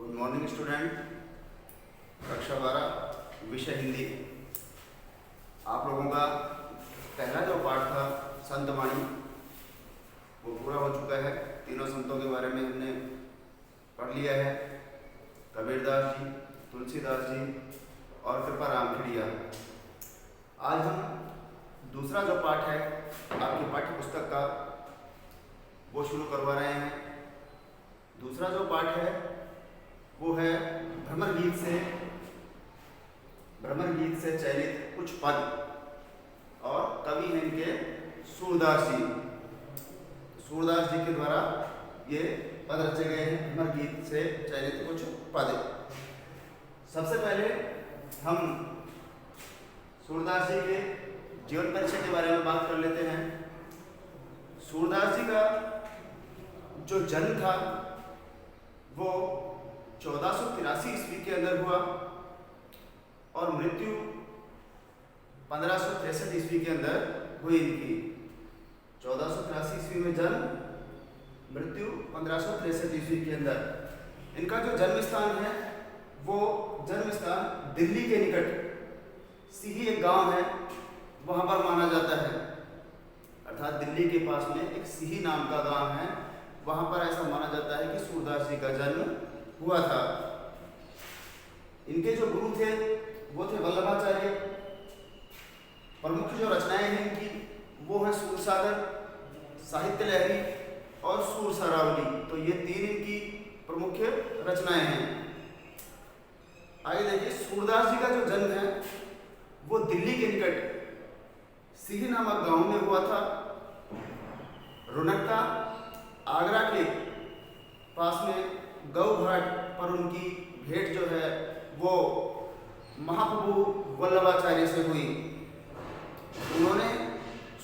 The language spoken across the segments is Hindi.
Good morning student. कक्षा 12 विषय हिंदी। आप लोगों का पहला जो पाठ था संत वाणी वो पूरा हो चुका है। तीनों संतों के बारे में हमने पढ़ लिया है, कबीरदास जी, तुलसीदास जी और कृपाराम खिड़िया। आज हम दूसरा जो पाठ है आपकी पाठ्य पुस्तक का वो शुरू करवा रहे हैं। दूसरा जो पाठ है वो है भ्रमर गीत से चयनित कुछ पद, और कवि हैं इनके सूरदास जी। सूरदास जी के द्वारा ये पद रचे गए हैं, भ्रमर गीत से चयनित कुछ पद। सबसे पहले हम सूरदास जी के जीवन परिचय के बारे में बात कर लेते हैं। सूरदास जी का जो जन्म था वो 1483 ईस्वी के अंदर हुआ और मृत्यु 1563 ईस्वी के अंदर हुई इनकी। 1483 ईस्वी में जन्म, मृत्यु 1563 ईस्वी के अंदर। इनका जो जन्म स्थान है वो जन्म स्थान दिल्ली के निकट सिही एक गांव है, वहां पर माना जाता है। अर्थात दिल्ली के पास में एक सिही नाम का गांव है, वहां पर ऐसा माना जाता है कि सूरदास जी का जन्म हुआ था। इनके जो गुरु थे वो थे वल्लभाचार्य। प्रमुख जो रचनाएं हैं इनकी वो हैं सूरसागर, साहित्य लहरी और सूर सरावली। तो ये तीन इनकी प्रमुख रचनाएं हैं। आइए देखिए, सूरदास जी का जो जन्म है वो दिल्ली के निकट सिही नामक गांव में हुआ था। रुनकता आगरा के पास में गौ घाट पर उनकी भेंट जो है वो महाप्रभु वल्लभाचार्य से हुई। उन्होंने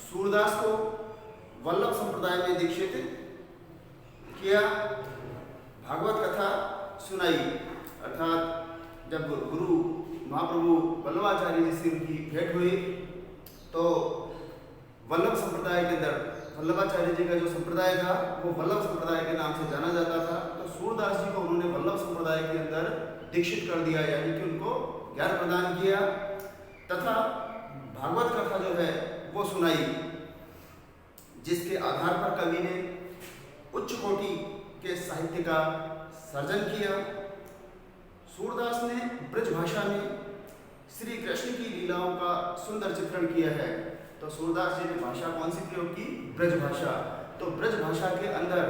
सूरदास को वल्लभ संप्रदाय में दीक्षित किया, भागवत कथा सुनाई। अर्थात जब गुरु महाप्रभु वल्लभाचार्य जी से उनकी भेंट हुई तो वल्लभ संप्रदाय के अंदर वल्लभाचार्य जी का जो संप्रदाय था वो वल्लभ संप्रदाय के नाम से जाना जाता था। तो सूरदास जी को उन्होंने वल्लभ संप्रदाय के अंदर दीक्षित कर दिया, यानी कि उनको ज्ञान प्रदान किया तथा भागवत कथा जो है वो सुनाई, जिसके आधार पर कवि ने उच्च कोटि के साहित्य का सर्जन किया। सूरदास ने ब्रज भाषा में श्री कृष्ण की लीलाओं का सुंदर चित्रण किया है। तो सूरदास जी ने भाषा कौन सी प्रयोग की? ब्रज भाषा। तो ब्रज भाषा के अंदर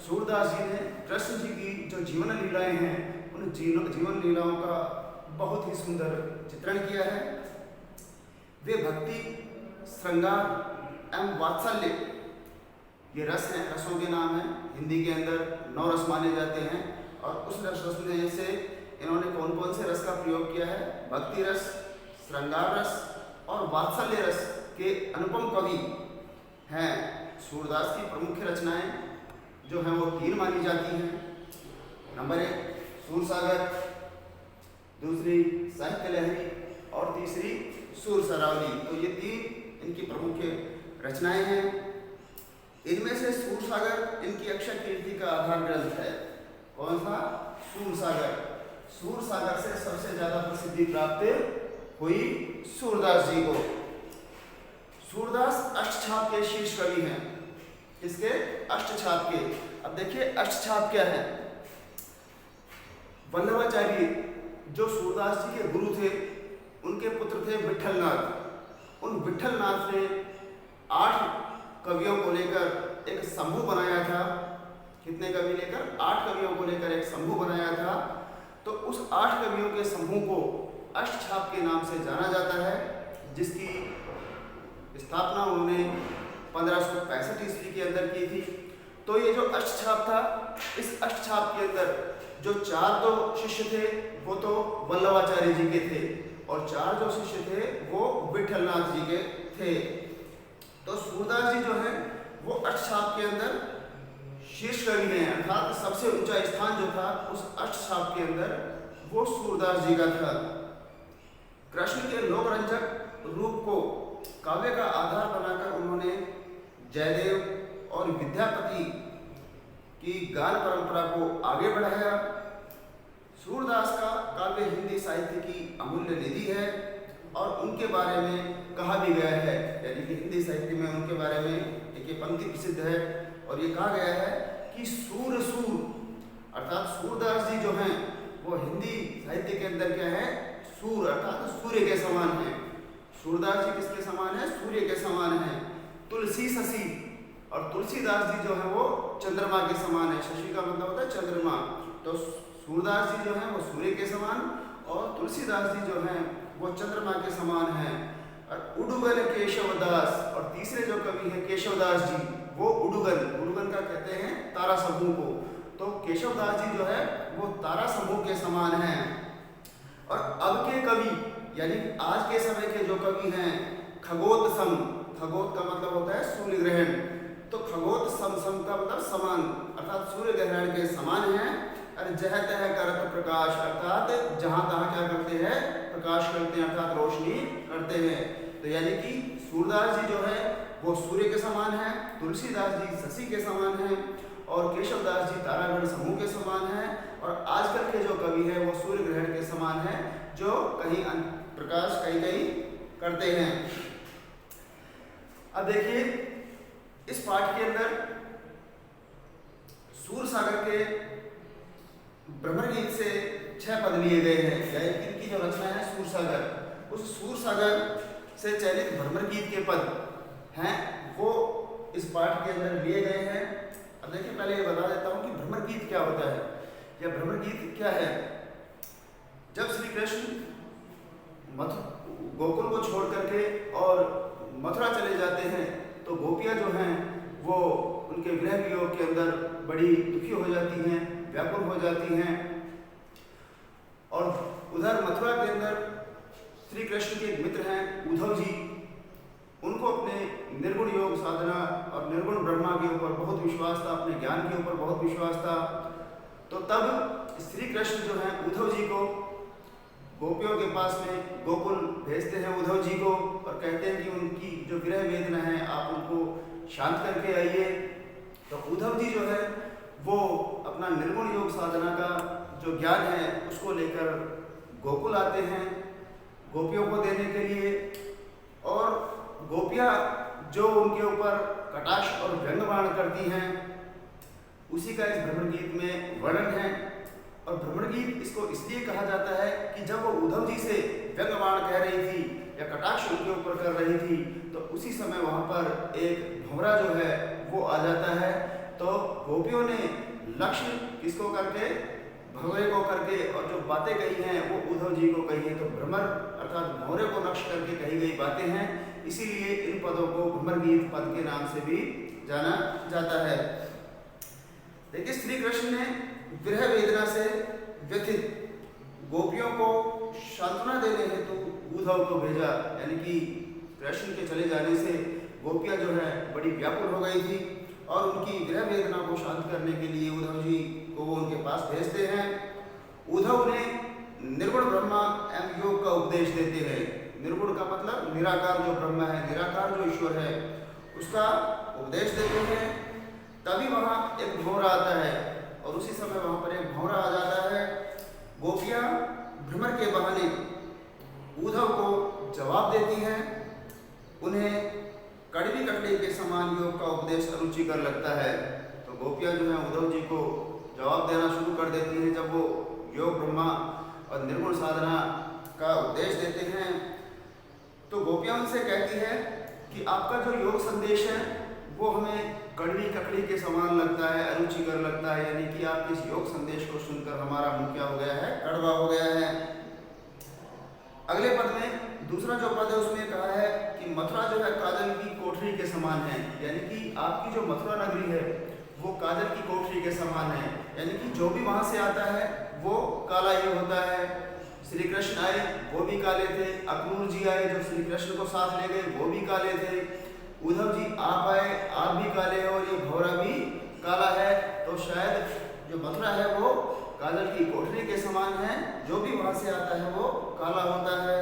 सूरदास जी ने कृष्ण जी की जो जीवन लीलाएं हैं उन जीवन लीलाओं का बहुत ही सुंदर चित्रण किया है। वे भक्ति, श्रृंगार एवं वात्सल्य ये रस हैं, रसों के नाम हैं। हिंदी के अंदर 9 रस माने जाते हैं और उस रस में से इन्होंने कौन कौन से रस का प्रयोग किया है? भक्ति रस, श्रृंगार रस और वात्सल्य रस के अनुपम कवि हैं। सूरदास की प्रमुख रचनाएं जो हैं वो 3 मानी जाती हैं। नंबर 1 सूरसागर, दूसरी साहित्य लहरी और तीसरी सूर सरावली। तो ये 3 इनकी प्रमुख रचनाएं हैं। इनमें से सूरसागर इनकी अक्षय कीर्ति का आधार ग्रंथ है। कौन सा? सूरसागर। सूरसागर से सबसे ज्यादा प्रसिद्धि प्राप्त हुई सूरदास जी को। सूरदास अष्टछाप के शीर्ष कवि हैं। किसके? अष्टछाप के। अब देखिए अष्टछाप क्या है। वल्लभाचार्य जो सूरदास जी के गुरु थे उनके पुत्र थे विठलनाथ। उन विठलनाथ ने 8 कवियों को लेकर एक समूह बनाया था। कितने कवि लेकर? 8 कवियों को लेकर एक समूह बनाया था। तो उस 8 कवियों के समूह को अष्टछाप के नाम से जाना जाता है, जिसकी स्थापना उन्होंने 1565 ईस्वी के अंदर की थी। तो ये जो अष्टछाप था, इस अष्टछाप के अंदर जो 4 तो शिष्य थे वो तो वल्लभाचार्य जी के थे और 4 जो शिष्य थे वो विठलनाथ जी के थे। तो सूरदास जी जो है वो अष्टछाप के अंदर शीर्ष कवि हैं। अर्थात सबसे ऊंचा स्थान जो था उस अष्टछाप के अंदर वो सूरदास जी का था। कृष्ण के लोकरंजक रूप को काव्य का आधार बनाकर उन्होंने जयदेव और विद्यापति की गान परंपरा को आगे बढ़ाया। सूरदास का काव्य हिंदी साहित्य की अमूल्य निधि है और उनके बारे में कहा भी गया है, यानी कि हिंदी साहित्य में उनके बारे में एक ये पंक्ति प्रसिद्ध है और ये कहा गया है कि सूर अर्थात सूरदास जी जो हैं वो हिंदी साहित्य के अंदर क्या है, सूर अर्थात सूर्य के समान है। सूरदास जी किसके समान है, सूर्य के समान है। तुलसी शशि, और तुलसीदास जी जो है वो चंद्रमा के समान है। शशि का मतलब होता है चंद्रमा। तो सूरदास जी जो हैं वो सूर्य के समान और तुलसीदास जी जो हैं वो चंद्रमा के समान हैं। और उडुगन केशवदास, और तीसरे जो कवि हैं केशवदास जी, वो उडुगन का कहते हैं तारा समूह को। तो केशवदास जी जो है वो तारा समूह के समान हैं। और अब के कवि यानी आज के समय के जो कवि हैं खगोत सम, खगोत का मतलब होता है सूर्य ग्रहण, तो खगोत सम का मतलब समान अर्थात सूर्य ग्रहण के समान हैं। और जह तह करत प्रकाश, अर्थात जहां तहां क्या करते हैं, प्रकाश करते हैं अर्थात रोशनी करते हैं। तो यानी कि सूरदास जी जो है वो सूर्य के समान है, तुलसीदास जी शशि के समान हैं और केशवदास जी तारागण समूह के समान हैं। और आजकल के जो कवि हैं वो सूर्य ग्रहण के समान हैं, जो कहीं प्रकाश कहीं करते हैं। अब देखिए इस पाठ के अंदर सूरसागर के भ्रमर गीत से 6 पद लिए गए हैं, यानी इनकी जो रचना है सूरसागर, उस सूरसागर से चयनित भ्रमर गीत के पद हैं वो इस पाठ के अंदर लिए गए हैं। अब देखिए पहले ये बता देता हूँ कि भ्रमर गीत क्या होता है या भ्रमर गीत क्या है। जब श्री कृष्ण गोकुल को छोड़ करके और मथुरा चले जाते हैं तो गोपियाँ जो हैं वो उनके विरह वियोग के अंदर बड़ी दुखी हो जाती हैं, व्याकुल हो जाती हैं। और उधर मथुरा के अंदर श्री कृष्ण के एक मित्र हैं उद्धव जी, उनको अपने निर्गुण योग साधना और निर्गुण ब्रह्मा के ऊपर बहुत विश्वास था, अपने ज्ञान के ऊपर बहुत विश्वास था। तो तब श्री कृष्ण जो हैं उद्धव जी को गोपियों के पास में गोकुल भेजते हैं उद्धव जी को और कहते हैं कि उनकी जो विरह वेदना है आप उनको शांत करके आइए। तो उद्धव जी जो है वो अपना निर्गुण योग साधना का जो ज्ञान है उसको लेकर गोकुल आते हैं गोपियों को देने के लिए। और गोपियाँ जो उनके ऊपर कटाक्ष और व्यंग्यबाण करती हैं उसी का इस भ्रमर गीत में वर्णन है। और भ्रमर गीत इसको इसलिए कहा जाता है कि जब वो उद्धव जी से व्यंग्यबाण कह रही थी या कटाक्ष उनके ऊपर कर रही थी तो उसी समय वहाँ पर एक भंवरा जो है वो आ जाता है। तो गोपियों ने लक्ष्य किसको करके, भंवरे को करके, और जो बातें कही हैं वो उद्धव जी को कही है। तो भ्रमर अर्थात भंवरे को लक्ष्य करके कही गई बातें हैं, इसीलिए इन पदों को भ्रमर गीत पद के नाम से भी जाना जाता है। देखिए श्री कृष्ण ने विरह वेदना से व्यथित गोपियों को सांत्वना देने हेतु उद्धव को भेजा, यानी कि कृष्ण के चले जाने से गोपियाँ जो है बड़ी व्याकुल हो गई थी और उनकी विरह वेदना को शांत करने के लिए उद्धव जी को वो उनके पास भेजते हैं। उद्धव ने निर्गुण ब्रह्मा एवं योग का उपदेश देते हैं। निर्गुण का मतलब निराकार जो ब्रह्म है, निराकार जो ईश्वर है, उसका उपदेश देते हैं। तभी वहाँ एक भंवरा आता है और उसी समय वहाँ पर एक भंवरा आ जाता है। गोपियाँ भ्रमर के बहाने उद्धव को जवाब देती हैं, उन्हें कड़वी ककड़ी के समान योग का उपदेश अरुचिकर लगता है। तो गोपियाँ जो हैं उद्धव जी को जवाब देना शुरू कर देती हैं। जब वो योग ब्रह्मा और निर्गुण साधना का उपदेश देते हैं तो गोपियाँ उनसे कहती है कि आपका जो योग संदेश है वो हमें कड़वी ककड़ी के समान लगता है, अरुचिकर लगता है, यानी कि आपके इस योग संदेश को सुनकर हमारा मुंह क्या हो गया है, कड़वा हो गया है। अगले पद में दूसरा जो पद है उसमें कहा है कि मथुरा जो है काजल की कोठरी के समान है, यानी कि आपकी जो मथुरा नगरी है वो काजल की कोठरी के समान है, यानी कि जो भी वहाँ से आता है वो काला ही होता है। श्री कृष्ण आए वो भी काले थे, अक्रूर जी आए जो श्री कृष्ण को साथ ले गए वो भी काले थे, उद्धव जी आप आए आप भी काले हो और ये भंवरा भी काला है। तो शायद जो मथुरा है वो काजल की कोठरी के समान है, जो भी वहां से आता है वो काला होता है।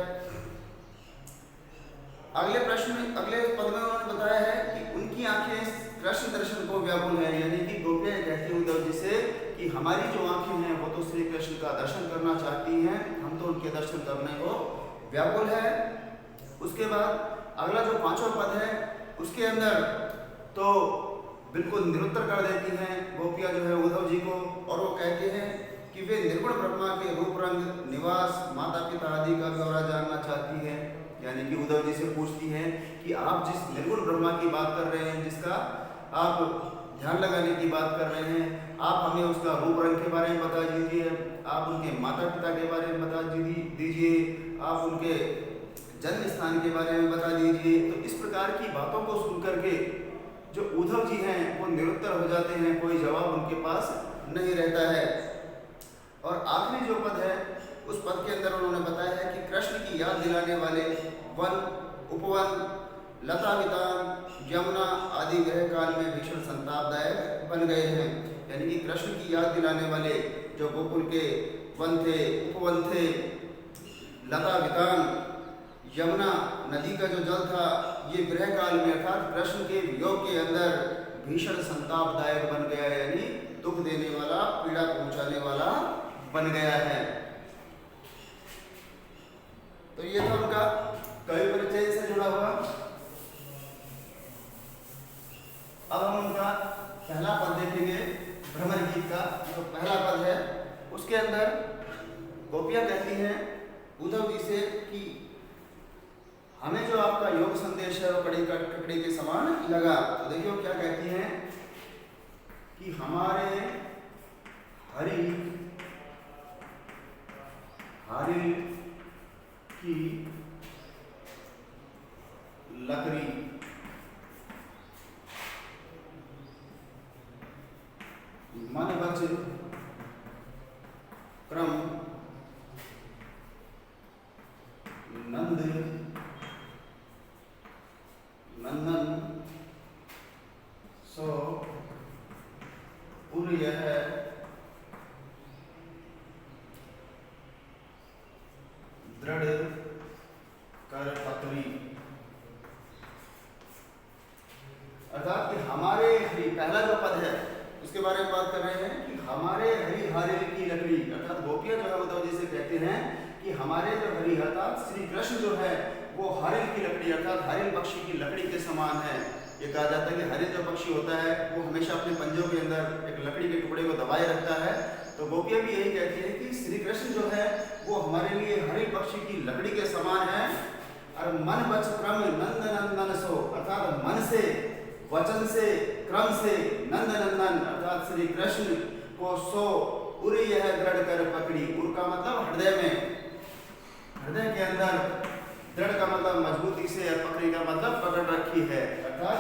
अगले प्रश्न में अगले पद में उन्होंने बताया है कि उनकी आंखें कृष्ण दर्शन को व्याकुल है, यानी कि गोपियाँ कहती हैं उद्धव जी से कि हमारी जो आंखें हैं वो तो श्री कृष्ण का दर्शन करना चाहती हैं, हम तो उनके दर्शन करने को व्याकुल है। उसके बाद अगला जो 5वां पद है उसके अंदर तो बिल्कुल निरुत्तर कर देती हैं गोपियाँ जो है उद्धव जी को, और वो कहते हैं कि वे निर्गुण ब्रह्मा के रूप रंग निवास माता पिता आदि का ब्यौरा जानना चाहती है। यानी कि उद्धव जी से पूछती हैं कि आप जिस निर्गुण ब्रह्मा की बात कर रहे हैं, जिसका आप ध्यान लगाने की बात कर रहे हैं, आप हमें उसका रूप रंग के बारे में बता दीजिए, आप उनके माता पिता के बारे में बता दीजिए, आप उनके जन्म स्थान के बारे में बता दीजिए। तो इस प्रकार की बातों को सुन करके जो उद्धव जी हैं वो निरुत्तर हो जाते हैं, कोई जवाब उनके पास नहीं रहता है। और आखिरी जो पद है उस पद के अंदर उन्होंने बताया है कि कृष्ण की याद दिलाने वाले वन, उपवन, लता वितान, यमुना आदि ग्रह काल में भीषण संतापदायक बन गए हैं। यानी कि कृष्ण की याद दिलाने वाले जो गोकुल के वन थे, उपवन थे, लता वितान, यमुना नदी का जो जल था, ये ग्रह काल में अर्थात कृष्ण के वियोग के अंदर भीषण संतापदायक बन गया, यानी दुख देने वाला, पीड़ा पहुंचाने वाला बन गया है। तो ये था उनका कवि परिचय से जुड़ा हुआ। अब हम उनका पहला पद देखेंगे भ्रमर गीत का। जो पहला पद है उसके अंदर गोपियाँ कहती हैं उद्धव जी से कि हमें जो आपका योग संदेश है वो ककड़ी के समान लगा। तो देखिए क्या कहती हैं कि हमारे हरि की लकड़ी मन वच क्रम नंद नंदन सो उर यह दृढ़ कर पकड़ी। अर्थात कि हमारे हरि, पहला जो पद है उसके बारे में बात कर रहे हैं कि हमारे हरि हारिल की लकड़ी, अर्थात गोपियाँ जो है उद्धव जी से कहते हैं कि हमारे जो हरि अर्थात श्री कृष्ण जो है वो हारिल की लकड़ी अर्थात हारिल पक्षी की लकड़ी के समान है। ये कहा जाता है कि हारिल जो पक्षी होता है वो हमेशा अपने पंजों के अंदर एक लकड़ी के टुकड़े को दबाए रखता है। तो गोपियाँ भी यही कहती है कि श्री कृष्ण जो है वो हमारे लिए हारिल पक्षी की लकड़ी के समान है। और मन वच क्रम नंद नंदन सो, अर्थात मन से, वचन से, क्रम से नंद नंदन अर्थात श्री कृष्ण को सो उर यह दृढ़ कर पकड़ी। उर का मतलब हृदय में, हृदय के अंदर, दृढ़ का मतलब मजबूती से और पकड़ी का मतलब पकड़ रखी है। अर्थात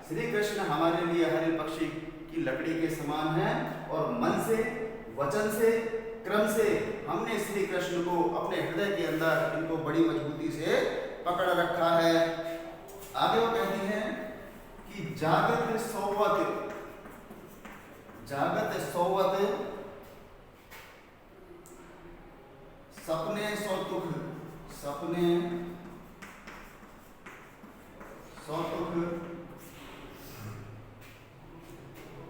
श्री कृष्ण हमारे लिए हरिल पक्षी की लकड़ी के समान है और मन से, वचन से, क्रम से हमने श्री कृष्ण को अपने हृदय के अंदर इनको बड़ी मजबूती से पकड़ रखा है। आगे वो कहती हैं कि जागत सोवत, जागत सोवत सपने सो दुख, सपने सो दुख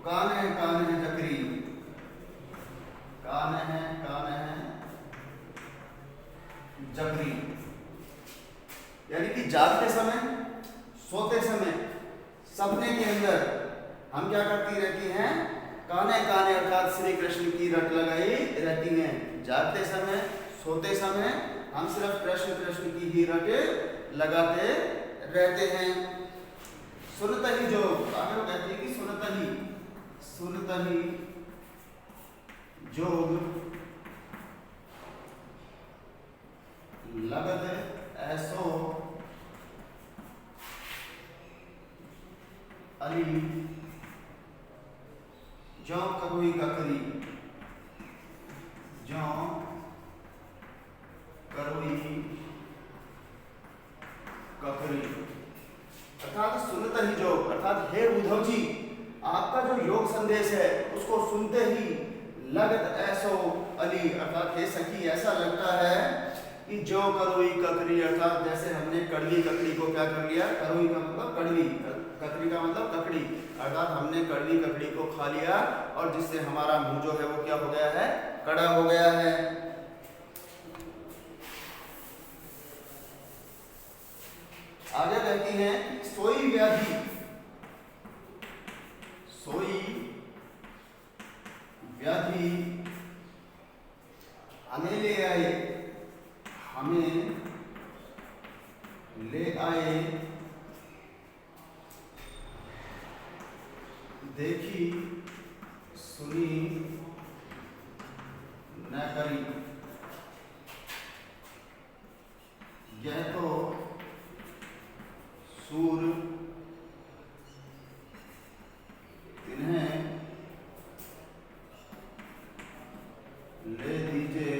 काने काने जकरी, काने जकरी। यानी कि जागते समय, सोते समय, सपने के अंदर हम क्या करती रहती हैं, काने काने अर्थात श्री कृष्ण की रट लगाई रहती हैं। जागते समय, सोते समय हम सिर्फ कृष्ण कृष्ण की ही रट लगाते रहते हैं। सुनत ही जो, आगे वो कहती है कि सुनत ही जोग लगत ऐसो अली जो करोई ककरी, जो करोई ककरी। अर्थात सुनत ही जो, अर्थात हे उद्धव जी आपका जो योग संदेश है उसको सुनते ही लगत ऐसो अली अर्थात हे सखी ऐसा लगता है कि जो करोई ककरी अर्थात जैसे हमने कड़वी ककड़ी को क्या कर लिया, करोई का मतलब कड़वी, ककड़ी का मतलब ककड़ी, अर्थात हमने कड़वी ककड़ी को खा लिया और जिससे हमारा मुंह जो है वो क्या हो गया है, कड़ा हो गया है। आगे कहती हैं सोई व्याधि, सोई व्याधि हमें ले आए, हमें ले आए, देखी सुनी न करी, यह तो सूर तिन्हें ले दीजिए,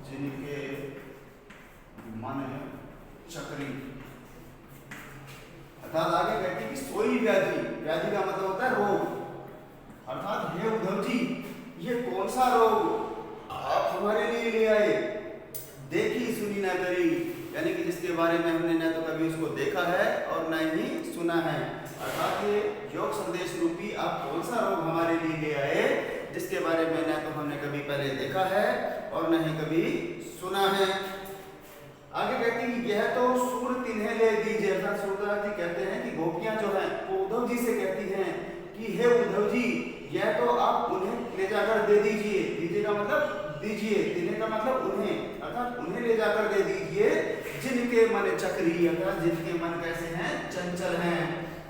जिनके मन चक्री। अर्थात आगे कहती कि सोई व्याधि, व्याधि का मतलब होता है रोग, अर्थात हे उद्धव जी ये कौन सा रोग आप हमारे लिए ले आए, देखी सुनी ना करी, यानी कि जिसके बारे में हमने न तो कभी उसको देखा है और न ही सुना है। अर्थात ये योग संदेश रूपी आप कौन सा रोग हमारे लिए ले आए जिसके बारे में न तो हमने कभी पहले देखा है और न ही कभी सुना है। आगे कहती है यह तो सूर तिन्हें ले दीजिए, अर्थात सूरदास जी कहते हैं कि गोपियां जो हैं वो उद्धव जी से कहती हैं कि हे उद्धव जी यह तो आप उन्हें ले जाकर दे दीजिए, दीजिए का मतलब दीजिए, देने का मतलब उन्हें, अर्थात उन्हें ले जाकर दे दीजिए जिनके मन चक्री, अर्थात जिनके मन कैसे हैं, चंचल हैं,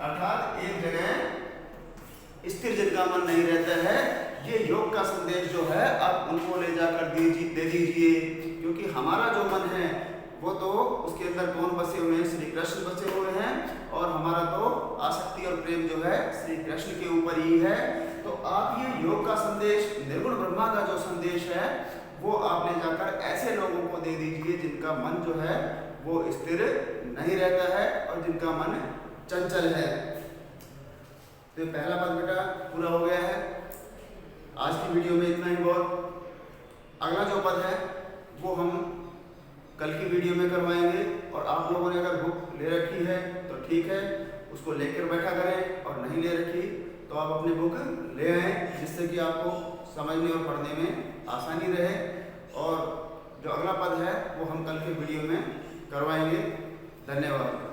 अर्थात एक जगह स्थिर जिनका मन नहीं रहता है। ये योग का संदेश जो है आप उनको ले जाकर दे दीजिए, क्योंकि हमारा जो मन है वो तो उसके अंदर कौन बसे हुए हैं, श्री कृष्ण बसे हुए हैं और हमारा तो आसक्ति और प्रेम जो है श्री कृष्ण के ऊपर ही है। तो आप ये योग का संदेश, निर्गुण ब्रह्मा का जो संदेश है वो आप ले जाकर ऐसे लोगों को दे दीजिए जिनका मन जो है वो स्थिर नहीं रहता है और जिनका मन चंचल है। तो पहला पद बेटा पूरा हो गया है। आज की वीडियो में इतना ही बहुत। अगला जो पद है वो हम कल की वीडियो में करवाएंगे और आप लोगों ने अगर बुक ले रखी है तो ठीक है, उसको लेकर बैठा करें और नहीं ले रखी तो आप अपनी बुक ले आएँ, जिससे कि आपको समझने और पढ़ने में आसानी रहे। और जो अगला पद है वो हम कल के वीडियो में करवाएंगे। धन्यवाद।